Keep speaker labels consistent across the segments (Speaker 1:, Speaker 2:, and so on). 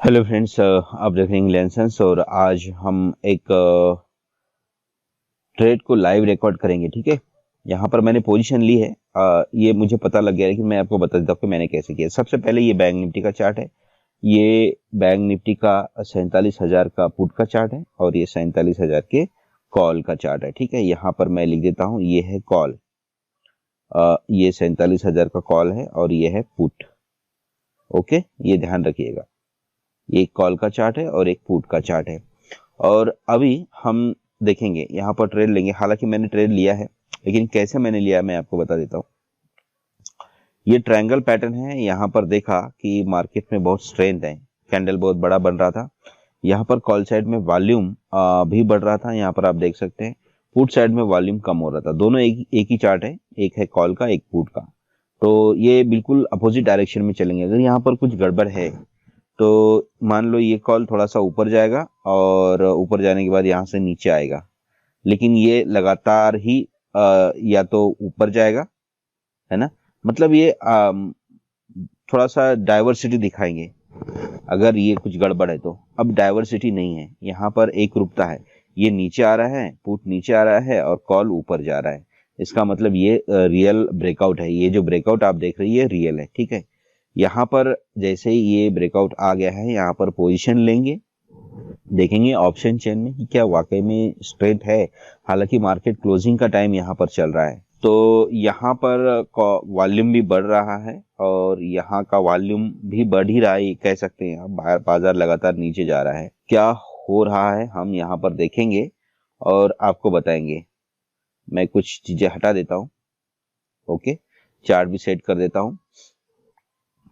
Speaker 1: Hello friends, आप देख रहे हैं लेंसेंस और आज हम एक ट्रेड को लाइव रिकॉर्ड करेंगे। ठीक है, यहाँ पर मैंने पोजीशन ली है। ये मुझे पता लग गया है, लेकिन मैं आपको बता देता हूँ कि मैंने कैसे किया। सबसे पहले ये बैंक निफ्टी का चार्ट है। ये बैंक निफ्टी का 47,000 का पुट का चार्ट है और ये 47,000 के कॉल का चार्ट है। ठीक है, यहाँ पर मैं लिख देता हूँ, ये है कॉल। ये 47,000 का कॉल है और ये है पुट। ओके, ये ध्यान रखिएगा। ये एक कॉल का चार्ट है और एक पुट का चार्ट है। और अभी हम देखेंगे, यहाँ पर ट्रेड लेंगे। हालांकि मैंने ट्रेड लिया है, लेकिन कैसे मैंने लिया है मैं आपको बता देता हूँ। ये ट्रायंगल पैटर्न है। यहाँ पर देखा कि मार्केट में बहुत स्ट्रेंथ है, कैंडल बहुत बड़ा बन रहा था। यहाँ पर कॉल साइड में वॉल्यूम भी बढ़ रहा था। यहाँ पर आप देख सकते हैं पुट साइड में वॉल्यूम कम हो रहा था। दोनों एक ही चार्ट है, एक है कॉल का, एक पुट का। तो ये बिल्कुल अपोजिट डायरेक्शन में चलेंगे। अगर यहाँ पर कुछ गड़बड़ है तो मान लो ये कॉल थोड़ा सा ऊपर जाएगा और ऊपर जाने के बाद यहाँ से नीचे आएगा, लेकिन ये लगातार ही या तो ऊपर जाएगा, है ना। मतलब ये थोड़ा सा डाइवर्सिटी दिखाएंगे। अगर ये कुछ गड़बड़ है तो अब डाइवर्सिटी नहीं है, यहाँ पर एक रूपता है। ये नीचे आ रहा है, पुट नीचे आ रहा है और कॉल ऊपर जा रहा है। इसका मतलब ये रियल ब्रेकआउट है। ये जो ब्रेकआउट आप देख रहे हैं ये रियल है। ठीक है, यहाँ पर जैसे ही ये ब्रेकआउट आ गया है, यहाँ पर पोजीशन लेंगे, देखेंगे ऑप्शन चेन में कि क्या वाकई में स्ट्रेंथ है। हालांकि मार्केट क्लोजिंग का टाइम यहाँ पर चल रहा है, तो यहाँ पर वॉल्यूम भी बढ़ रहा है और यहाँ का वॉल्यूम भी बढ़ ही रहा है, कह सकते हैं आप। बाजार लगातार नीचे जा रहा है। क्या हो रहा है हम यहाँ पर देखेंगे और आपको बताएंगे। मैं कुछ चीजें हटा देता हूँ। ओके, चार्ट भी सेट कर देता हूँ।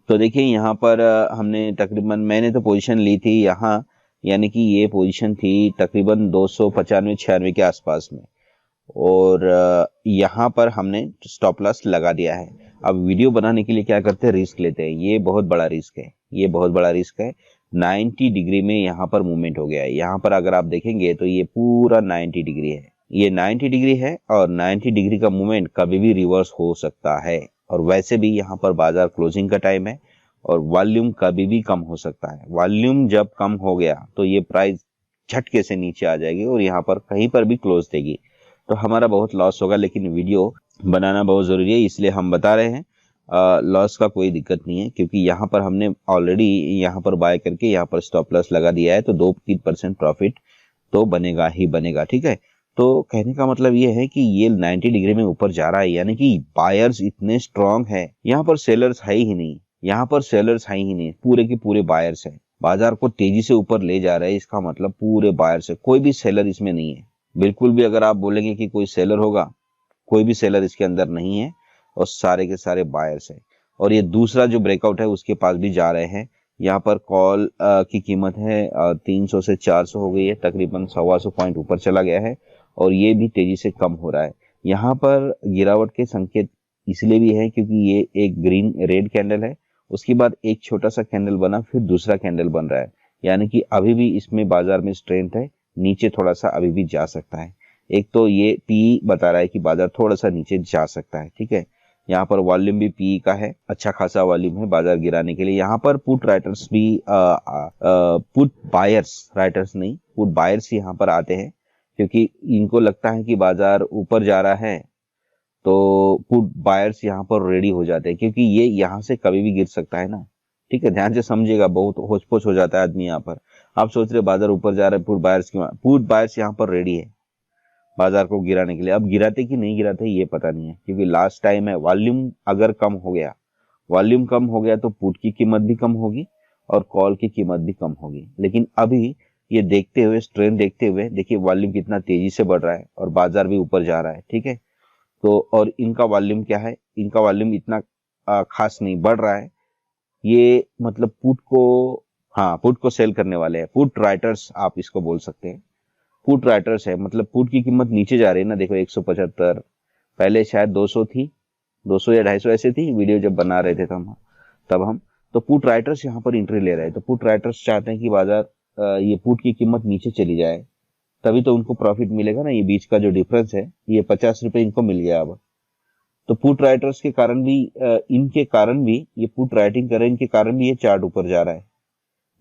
Speaker 1: तो देखिए यहाँ पर हमने तकरीबन, मैंने तो पोजीशन ली थी यहाँ, यानी कि ये पोजीशन थी तकरीबन 295-96 के आसपास में। और यहाँ पर हमने स्टॉप लॉस लगा दिया है। अब वीडियो बनाने के लिए क्या करते हैं, रिस्क लेते हैं। ये बहुत बड़ा रिस्क है, ये बहुत बड़ा रिस्क है। 90 डिग्री में यहाँ पर मूवमेंट हो गया है। यहाँ पर अगर आप देखेंगे तो ये पूरा 90 डिग्री है, ये 90 डिग्री है और 90 डिग्री का मूवमेंट कभी भी रिवर्स हो सकता है। और वैसे भी यहाँ पर बाजार क्लोजिंग का टाइम है और वॉल्यूम कभी भी कम हो सकता है। वॉल्यूम जब कम हो गया तो ये प्राइस झटके से नीचे आ जाएगी और यहाँ पर कहीं पर भी क्लोज देगी, तो हमारा बहुत लॉस होगा। लेकिन वीडियो बनाना बहुत जरूरी है, इसलिए हम बता रहे हैं। लॉस का कोई दिक्कत नहीं है, क्योंकि यहाँ पर हमने ऑलरेडी यहाँ पर बाय करके यहाँ पर स्टॉप लॉस लगा दिया है, तो 2-3% प्रॉफिट तो बनेगा ही बनेगा। ठीक है, तो कहने का मतलब ये है कि ये 90 डिग्री में ऊपर जा रहा है, यानी कि बायर्स इतने स्ट्रांग है। यहाँ पर सेलर्स है ही नहीं, यहाँ पर सेलर्स है ही नहीं, पूरे के पूरे बायर्स है। बाजार को तेजी से ऊपर ले जा रहे हैं, इसका मतलब पूरे बायर्स है, कोई भी सेलर इसमें नहीं है। बिल्कुल भी अगर आप बोलेंगे कि कोई सेलर होगा, कोई भी सेलर इसके अंदर नहीं है और सारे के सारे बायर्स है। और ये दूसरा जो ब्रेकआउट है उसके पास भी जा रहे हैं। यहाँ पर कॉल की कीमत है 300 से 400 हो गई है, तकरीबन 125 पॉइंट ऊपर चला गया है और ये भी तेजी से कम हो रहा है। यहाँ पर गिरावट के संकेत इसलिए भी है क्योंकि ये एक ग्रीन रेड कैंडल है, उसके बाद एक छोटा सा कैंडल बना, फिर दूसरा कैंडल बन रहा है, यानी कि अभी भी इसमें बाजार में स्ट्रेंथ है। नीचे थोड़ा सा अभी भी जा सकता है। एक तो ये पी बता रहा है कि बाजार थोड़ा सा नीचे जा सकता है। ठीक है, यहाँ पर वॉल्यूम भी पी का है, अच्छा खासा वॉल्यूम है बाजार गिराने के लिए। यहाँ पर पुट राइटर्स भी पुट बायर्स, राइटर्स नहीं, पुट बायर्स यहाँ पर आते हैं, क्योंकि इनको लगता है कि बाजार ऊपर जा रहा है, तो पुट बायर्स यहाँ पर रेडी हो जाते हैं, क्योंकि ये यहाँ से कभी भी गिर सकता है ना। ठीक है, ध्यान से समझिएगा, बहुत होच पोच हो जाता है आदमी यहाँ पर। आप सोच रहे बाजार ऊपर जा रहा है, पुट बायर्स यहाँ पर रेडी है बाजार को गिराने के लिए। अब गिराते कि नहीं गिराते ये पता नहीं है, क्योंकि लास्ट टाइम है वॉल्यूम अगर कम हो गया, वॉल्यूम कम हो गया तो पुट की कीमत भी कम होगी और कॉल की कीमत भी कम होगी। लेकिन अभी ये देखते हुए, स्ट्रेंथ देखते हुए, देखिए वॉल्यूम कितना तेजी से बढ़ रहा है और बाजार भी ऊपर जा रहा है। ठीक है, तो और इनका वॉल्यूम क्या है, इनका वॉल्यूम इतना खास नहीं बढ़ रहा है। ये मतलब पुट को, हाँ पुट को सेल करने वाले हैं, पुट राइटर्स आप इसको बोल सकते हैं। पुट राइटर्स है, मतलब पुट की कीमत नीचे जा रही है ना। देखो 175, पहले शायद 200 थी, 200 या 250 ऐसे थी वीडियो जब बना रहे थे तब हम तो पुट राइटर्स यहाँ पर एंट्री ले रहे हैं। तो पुट राइटर्स चाहते हैं कि बाजार ये पुट की कीमत नीचे चली जाए, तभी तो उनको प्रॉफिट मिलेगा ना। ये बीच का जो डिफरेंस है, ये 50 रुपए इनको मिल गया अब। तो पुट राइटर्स के कारण भी, इनके कारण भी, ये पुट राइटिंग कर रहे हैं, इनके कारण भी ये चार्ट ऊपर जा रहा है।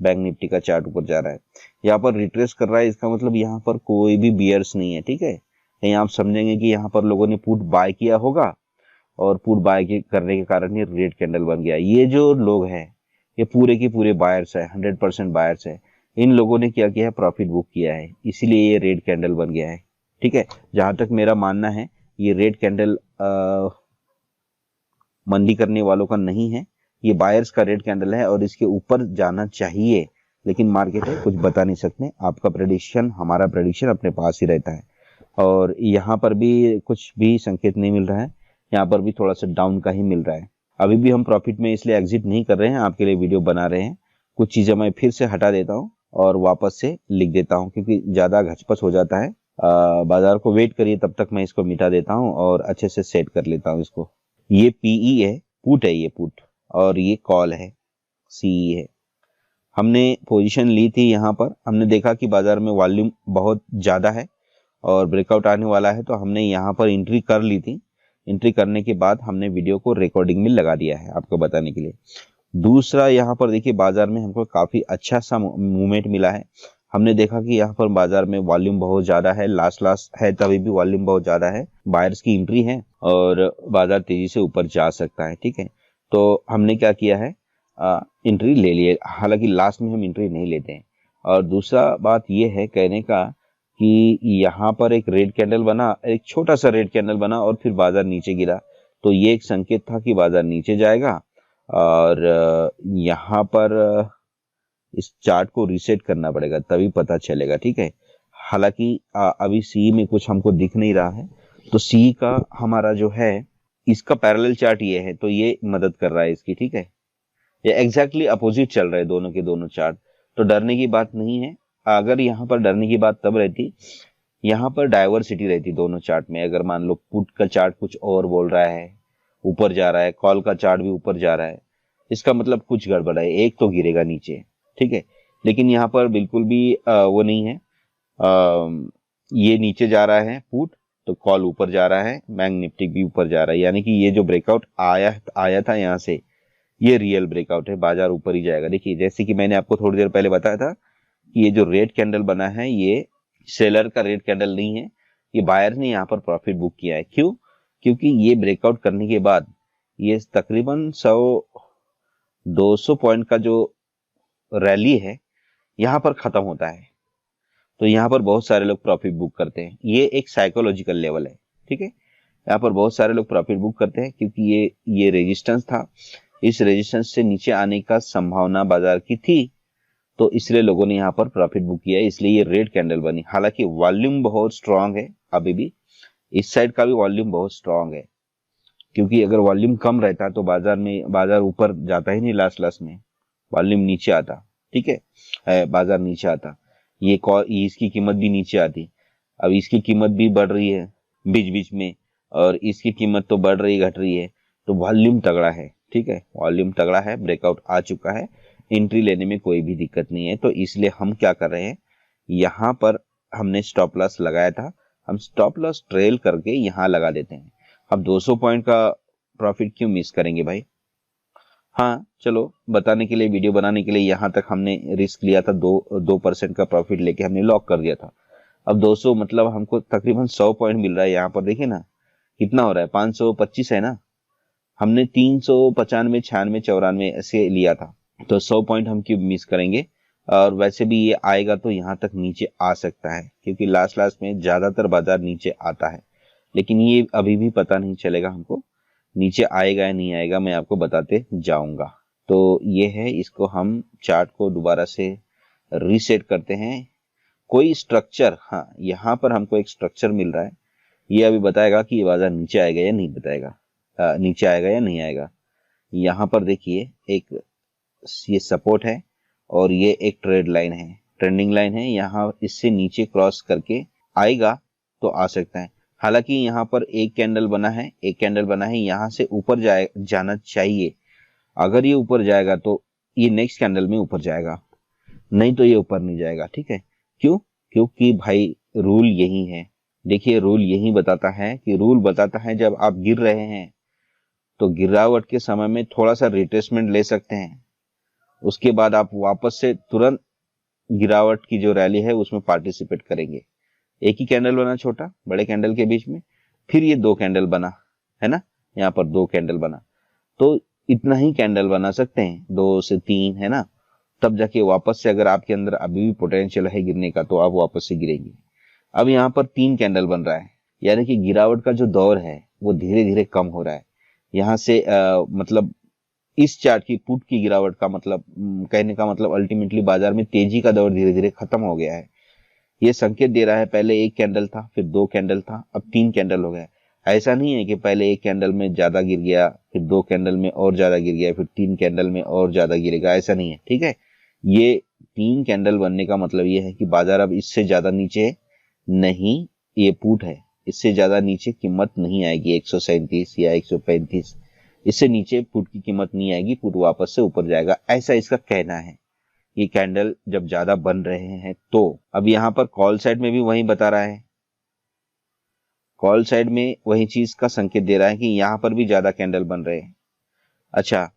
Speaker 1: बैंक निफ्टी का चार्ट ऊपर जा रहा है, यहाँ पर रिट्रेस कर रहा है, इसका मतलब यहाँ पर कोई भी बियर्स नहीं है, ठीक है। कहीं आप समझेंगे कि यहाँ पर लोगों ने पुट बाय किया होगा और पुट बाय करने के कारण ये रेड कैंडल बन गया। ये जो लोग हैं ये पूरे के पूरे बायर्स है, 100% बायर्स है। इन लोगों ने क्या किया है, प्रॉफिट बुक किया है, इसीलिए ये रेड कैंडल बन गया है, ठीक है। जहां तक मेरा मानना है ये रेड कैंडल मंदी करने वालों का नहीं है, ये बायर्स का रेड कैंडल है और इसके ऊपर जाना चाहिए, लेकिन मार्केट है कुछ बता नहीं सकते। आपका प्रेडिक्शन, हमारा प्रेडिक्शन अपने पास ही रहता है। और यहाँ पर भी कुछ भी संकेत नहीं मिल रहा है, यहाँ पर भी थोड़ा सा डाउन का ही मिल रहा है। अभी भी हम प्रॉफिट में इसलिए एग्जिट नहीं कर रहे हैं, आपके लिए वीडियो बना रहे हैं। कुछ चीजें मैं फिर से हटा देता हूँ और वापस से लिख देता हूँ, क्योंकि ज्यादा घचपच हो जाता है। बाजार को वेट करिए, तब तक मैं इसको मिटा देता हूँ और अच्छे से सेट कर लेता हूँ इसको। ये पीई है, पुट है ये पुट, और ये कॉल है, सीई है। हमने पोजीशन ली थी, यहाँ पर हमने देखा कि बाजार में वॉल्यूम बहुत ज्यादा है और ब्रेकआउट आने वाला है, तो हमने यहाँ पर एंट्री कर ली थी। एंट्री करने के बाद हमने वीडियो को रिकॉर्डिंग में लगा दिया है आपको बताने के लिए। दूसरा, यहाँ पर देखिए बाजार में हमको काफी अच्छा सा मूवमेंट मिला है। हमने देखा कि यहाँ पर बाजार में वॉल्यूम बहुत ज्यादा है, लास्ट है तभी भी वॉल्यूम बहुत ज्यादा है, बायर्स की एंट्री है और बाजार तेजी से ऊपर जा सकता है, ठीक है। तो हमने क्या किया है, एंट्री ले लिए, हालांकि लास्ट में हम एंट्री नहीं लेते हैं। और दूसरा बात ये है कहने का कि यहाँ पर एक रेड कैंडल बना, एक छोटा सा रेड कैंडल बना और फिर बाजार नीचे गिरा, तो ये एक संकेत था कि बाजार नीचे जाएगा और यहाँ पर इस चार्ट को रीसेट करना पड़ेगा, तभी पता चलेगा, ठीक है। हालांकि अभी सी में कुछ हमको दिख नहीं रहा है, तो सी का हमारा जो है इसका पैरेलल चार्ट ये है, तो ये मदद कर रहा है इसकी, ठीक है। ये एग्जैक्टली अपोजिट चल रहे हैं दोनों के दोनों चार्ट, तो डरने की बात नहीं है। अगर यहाँ पर डरने की बात तब रहती, यहाँ पर डाइवर्सिटी रहती दोनों चार्ट में। अगर मान लो पुट का चार्ट कुछ और बोल रहा है, ऊपर जा रहा है, कॉल का चार्ट भी ऊपर जा रहा है, इसका मतलब कुछ गड़बड़ है, एक तो गिरेगा नीचे, ठीक है। लेकिन यहाँ पर बिल्कुल भी वो नहीं है, ये नीचे जा रहा है पुट, तो कॉल ऊपर जा रहा है, बैंक निफ्टी भी ऊपर जा रहा है, यानी कि ये जो ब्रेकआउट आया था यहाँ से, ये रियल ब्रेकआउट है, बाजार ऊपर ही जाएगा। देखिए जैसे कि मैंने आपको थोड़ी देर पहले बताया था कि ये जो रेड कैंडल बना है ये सेलर का रेड कैंडल नहीं है, ये बायर ने यहाँ पर प्रॉफिट बुक किया है। क्यों? क्योंकि ये ब्रेकआउट करने के बाद ये तकरीबन 100-200 पॉइंट का जो रैली है यहाँ पर खत्म होता है, तो यहाँ पर बहुत सारे लोग प्रॉफिट बुक करते हैं। ये एक साइकोलॉजिकल लेवल है, ठीक है। यहाँ पर बहुत सारे लोग प्रॉफिट बुक करते हैं क्योंकि ये रेजिस्टेंस था, इस रेजिस्टेंस से नीचे आने का संभावना बाजार की थी, तो इसलिए लोगों ने यहाँ पर प्रॉफिट बुक किया है, इसलिए ये रेड कैंडल बनी। हालांकि वॉल्यूम बहुत स्ट्रांग है, अभी भी इस साइड का भी वॉल्यूम बहुत स्ट्रांग है, क्योंकि अगर वॉल्यूम कम रहता तो बाजार ऊपर जाता ही नहीं, लास्ट में वॉल्यूम नीचे आता, ठीक है, बाजार नीचे आता, ये इसकी कीमत भी नीचे आती। अब इसकी कीमत भी बढ़ रही है बीच बीच में और इसकी कीमत तो बढ़ रही घट रही है, तो वॉल्यूम तगड़ा है, ठीक है, वॉल्यूम तगड़ा है, ब्रेकआउट आ चुका है, एंट्री लेने में कोई भी दिक्कत नहीं है। तो इसलिए हम क्या कर रहे हैं, यहाँ पर हमने स्टॉप लॉस लगाया था, हम स्टॉप लॉस ट्रेल करके यहाँ लगा देते हैं। अब 200 पॉइंट का प्रॉफिट क्यों मिस करेंगे भाई? हाँ चलो, बताने के लिए, वीडियो बनाने के लिए यहाँ तक हमने रिस्क लिया था, 2% का प्रॉफिट लेके हमने लॉक कर दिया था। अब 200 मतलब हमको तकरीबन 100 पॉइंट मिल रहा है। यहाँ पर देखिए ना कितना हो रहा है, 525 है ना, हमने 395, 96, 94 ऐसे लिया था, तो 100 पॉइंट हम क्यों मिस करेंगे। और वैसे भी ये आएगा तो यहाँ तक नीचे आ सकता है, क्योंकि लास्ट में ज्यादातर बाजार नीचे आता है, लेकिन ये अभी भी पता नहीं चलेगा हमको नीचे आएगा या नहीं आएगा, मैं आपको बताते जाऊंगा। तो ये है, इसको हम चार्ट को दोबारा से रीसेट करते हैं। कोई स्ट्रक्चर, हाँ यहाँ पर हमको एक स्ट्रक्चर मिल रहा है, ये अभी बताएगा कि ये बाजार नीचे आएगा या नहीं, नीचे आएगा या नहीं आएगा। यहाँ पर देखिए एक ये सपोर्ट है और ये एक ट्रेड लाइन है, ट्रेंडिंग लाइन है, यहाँ इससे नीचे क्रॉस करके आएगा तो आ सकता है। हालांकि यहाँ पर एक कैंडल बना है, यहाँ से ऊपर जाना चाहिए। अगर ये ऊपर जाएगा तो ये नेक्स्ट कैंडल में ऊपर जाएगा, नहीं तो ये ऊपर नहीं जाएगा, ठीक है। क्यों? क्योंकि भाई रूल यही है, देखिए रूल यही बताता है कि जब आप गिर रहे हैं तो गिरावट के समय में थोड़ा सा रिट्रेसमेंट ले सकते हैं, उसके बाद आप वापस से तुरंत गिरावट की जो रैली है उसमें पार्टिसिपेट करेंगे। एक ही कैंडल बना छोटा बड़े कैंडल के बीच में, फिर ये 2 कैंडल बना है ना, यहाँ पर 2 कैंडल बना, तो इतना ही कैंडल बना सकते हैं, 2 से 3 है ना, तब जाके वापस से अगर आपके अंदर अभी भी पोटेंशियल है गिरने का तो आप वापस से गिरेंगे। अब यहाँ पर 3 कैंडल बन रहा है, यानी कि गिरावट का जो दौर है वो धीरे धीरे कम हो रहा है। यहाँ से मतलब इस चार्ट की पुट की गिरावट का मतलब कहने का मतलब अल्टीमेटली बाजार में तेजी का दौर धीरे धीरे खत्म हो गया है। ये संकेत दे रहा है, पहले 1 कैंडल था, फिर 2 कैंडल था, अब 3 कैंडल हो गया। ऐसा नहीं है कि पहले 1 कैंडल में ज्यादा गिर गया, फिर 2 कैंडल में और ज्यादा गिर गया, फिर 3 कैंडल में और ज्यादा गिरेगा, ऐसा नहीं है। ठीक है, ये 3 कैंडल बनने का मतलब ये है कि बाजार अब इससे ज्यादा नीचे नहीं, ये पुट है, इससे ज्यादा नीचे कीमत नहीं आएगी 137 या 135, इससे नीचे पुट की कीमत नहीं आएगी, पुट वापस से ऊपर जाएगा, ऐसा इसका कहना है। ये कैंडल जब ज्यादा बन रहे हैं तो अब यहां पर कॉल साइड में भी वही बता रहा है, कॉल साइड में वही चीज का संकेत दे रहा है कि यहां पर भी ज्यादा कैंडल बन रहे हैं। अच्छा,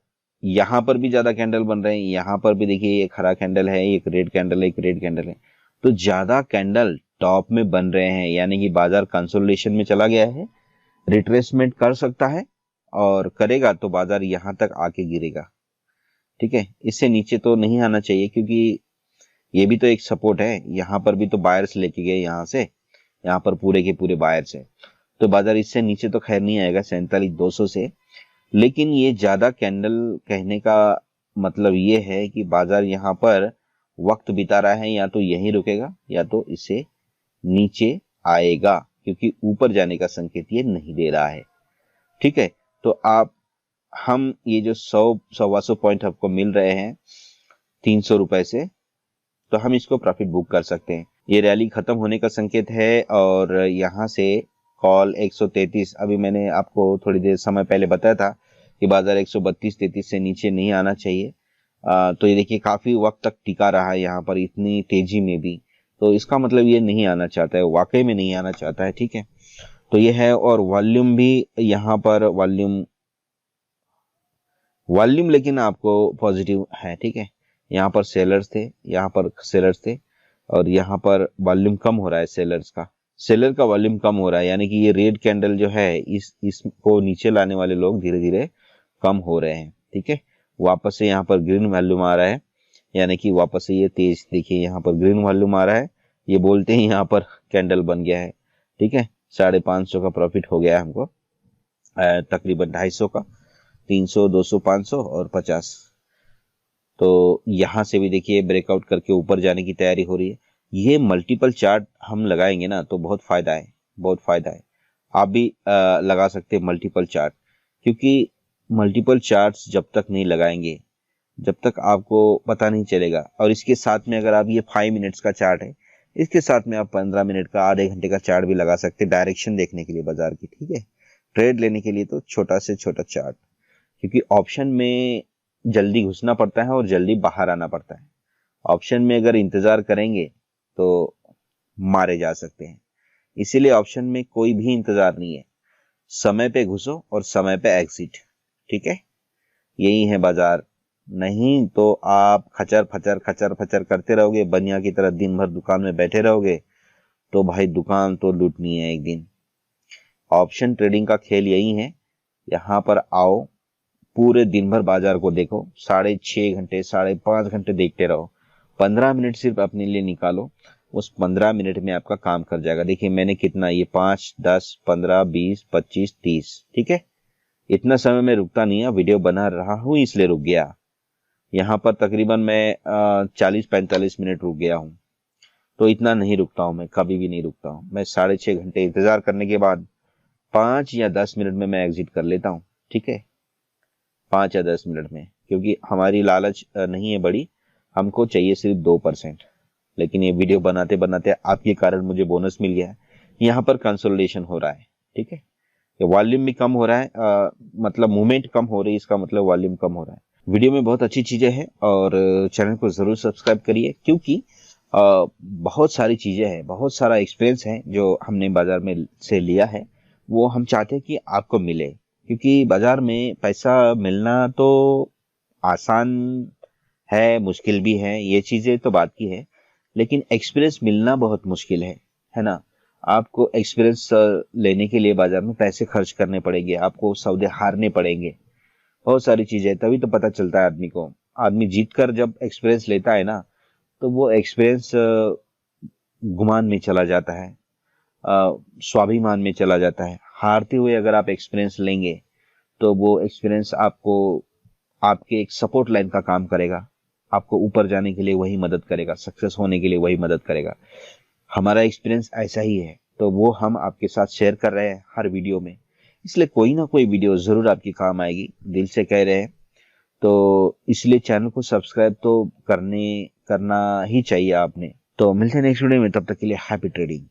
Speaker 1: यहां पर भी ज्यादा कैंडल बन रहे हैं, यहां पर भी देखिए एक हरा कैंडल है, एक रेड कैंडल है, एक रेड कैंडल है, तो ज्यादा कैंडल टॉप में बन रहे हैं, यानी कि बाजार कंसोलिडेशन में चला गया है, रिट्रेसमेंट कर सकता है, और करेगा तो बाजार यहां तक आके गिरेगा। ठीक है, इससे नीचे तो नहीं आना चाहिए, क्योंकि ये भी तो एक सपोर्ट है, यहां पर भी तो बायर्स लेके गए, यहां से यहाँ पर पूरे के पूरे बायर्स है, तो बाजार इससे नीचे तो खैर नहीं आएगा 47,200 से। लेकिन ये ज्यादा कैंडल कहने का मतलब ये है कि बाजार यहाँ पर वक्त बिता रहा है, या तो यहीं रुकेगा या तो इससे नीचे आएगा, क्योंकि ऊपर जाने का संकेत ये नहीं दे रहा है। ठीक है, तो हम ये जो 100-125 पॉइंट आपको मिल रहे हैं 300 रुपए से, तो हम इसको प्रॉफिट बुक कर सकते हैं। ये रैली खत्म होने का संकेत है, और यहां से कॉल 133, अभी मैंने आपको थोड़ी देर समय पहले बताया था कि बाजार 132-33 से नीचे नहीं आना चाहिए। तो ये देखिए काफी वक्त तक टिका रहा है यहाँ पर इतनी तेजी में भी, तो इसका मतलब ये नहीं आना चाहता है, वाकई में नहीं आना चाहता है। ठीक है, तो ये है, और वॉल्यूम भी यहाँ पर वॉल्यूम लेकिन आपको पॉजिटिव है। ठीक है, यहाँ पर सेलर्स थे, यहाँ पर सेलर्स थे, और यहाँ पर वॉल्यूम कम हो रहा है, सेलर का वॉल्यूम कम हो रहा है, यानी कि ये रेड कैंडल जो है इसको नीचे लाने वाले लोग धीरे धीरे कम हो रहे हैं। ठीक है, वापस से यहाँ पर ग्रीन वॉल्यूम आ रहा है, यानी कि वापस से ये तेज, देखिए यहाँ पर ग्रीन वॉल्यूम आ रहा है, ये बोलते ही यहाँ पर कैंडल बन गया है। ठीक है, 550 का प्रॉफिट हो गया है हमको, तकरीबन 250 का, 300, 200, 500 और 50। तो यहां से भी देखिए ब्रेकआउट करके ऊपर जाने की तैयारी हो रही है। ये मल्टीपल चार्ट हम लगाएंगे ना तो बहुत फायदा है, बहुत फायदा है। आप भी लगा सकते हैं मल्टीपल चार्ट, क्योंकि मल्टीपल चार्ट्स जब तक नहीं लगाएंगे, जब तक आपको पता नहीं चलेगा। और इसके साथ में अगर आप ये 5 मिनट्स का चार्ट है, इसके साथ में आप 15 मिनट का, आधे घंटे का चार्ट भी लगा सकते हैं डायरेक्शन देखने के लिए बाजार की। ठीक है, ट्रेड लेने के लिए तो छोटा से छोटा चार्ट, क्योंकि ऑप्शन में जल्दी घुसना पड़ता है और जल्दी बाहर आना पड़ता है। ऑप्शन में अगर इंतजार करेंगे तो मारे जा सकते हैं, इसीलिए ऑप्शन में कोई भी इंतजार नहीं है, समय पे घुसो और समय पे एग्जिट। ठीक है, यही है बाजार, नहीं तो आप खचर फचर करते रहोगे, बनिया की तरह दिन भर दुकान में बैठे रहोगे, तो भाई दुकान तो लूटनी है एक दिन। ऑप्शन ट्रेडिंग का खेल यही है, यहां पर आओ, पूरे दिन भर बाजार को देखो, 6.5 घंटे 5.5 घंटे देखते रहो, 15 मिनट सिर्फ अपने लिए निकालो, उस 15 मिनट में आपका काम कर जाएगा। देखिए मैंने कितना, ये 5, 10, 15, 20, 25, 30, ठीक है, इतना समय में रुकता नहीं है, वीडियो बना रहा हूं इसलिए रुक गया। यहाँ पर तकरीबन मैं 40-45 मिनट रुक गया हूं, तो इतना नहीं रुकता हूं मैं, कभी भी नहीं रुकता हूं मैं। 6.5 घंटे इंतजार करने के बाद 5 या 10 मिनट में मैं एग्जिट कर लेता हूं। ठीक है, 5 या 10 मिनट में, क्योंकि हमारी लालच नहीं है बड़ी, हमको चाहिए सिर्फ 2%। लेकिन ये वीडियो बनाते बनाते आपके कारण मुझे बोनस मिल गया है। यहाँ पर कंसोलिडेशन हो रहा है। ठीक है, वॉल्यूम भी कम हो रहा है, मतलब मूवमेंट कम हो रही है, इसका मतलब वॉल्यूम कम हो रहा है। वीडियो में बहुत अच्छी चीजें हैं, और चैनल को जरूर सब्सक्राइब करिए, क्योंकि बहुत सारी चीजें हैं, बहुत सारा एक्सपीरियंस है जो हमने बाजार में से लिया है, वो हम चाहते हैं कि आपको मिले। क्योंकि बाजार में पैसा मिलना तो आसान है, मुश्किल भी है, ये चीजें तो बात की है, लेकिन एक्सपीरियंस मिलना बहुत मुश्किल है ना। आपको एक्सपीरियंस लेने के लिए बाजार में पैसे खर्च करने पड़ेंगे, आपको सौदे हारने पड़ेंगे, बहुत सारी चीजें, तभी तो पता चलता है आदमी को। आदमी जीत कर जब एक्सपीरियंस लेता है ना, तो वो एक्सपीरियंस गुमान में चला जाता है, स्वाभिमान में चला जाता है। हारते हुए अगर आप एक्सपीरियंस लेंगे तो वो एक्सपीरियंस आपको आपके एक सपोर्ट लाइन का काम करेगा, आपको ऊपर जाने के लिए वही मदद करेगा, सक्सेस होने के लिए वही मदद करेगा। हमारा एक्सपीरियंस ऐसा ही है, तो वो हम आपके साथ शेयर कर रहे हैं हर वीडियो में, इसलिए कोई ना कोई वीडियो जरूर आपकी काम आएगी, दिल से कह रहे हैं। तो इसलिए चैनल को सब्सक्राइब तो करना ही चाहिए आपने। तो मिलते हैं नेक्स्ट वीडियो में, तब तक के लिए हैप्पी ट्रेडिंग।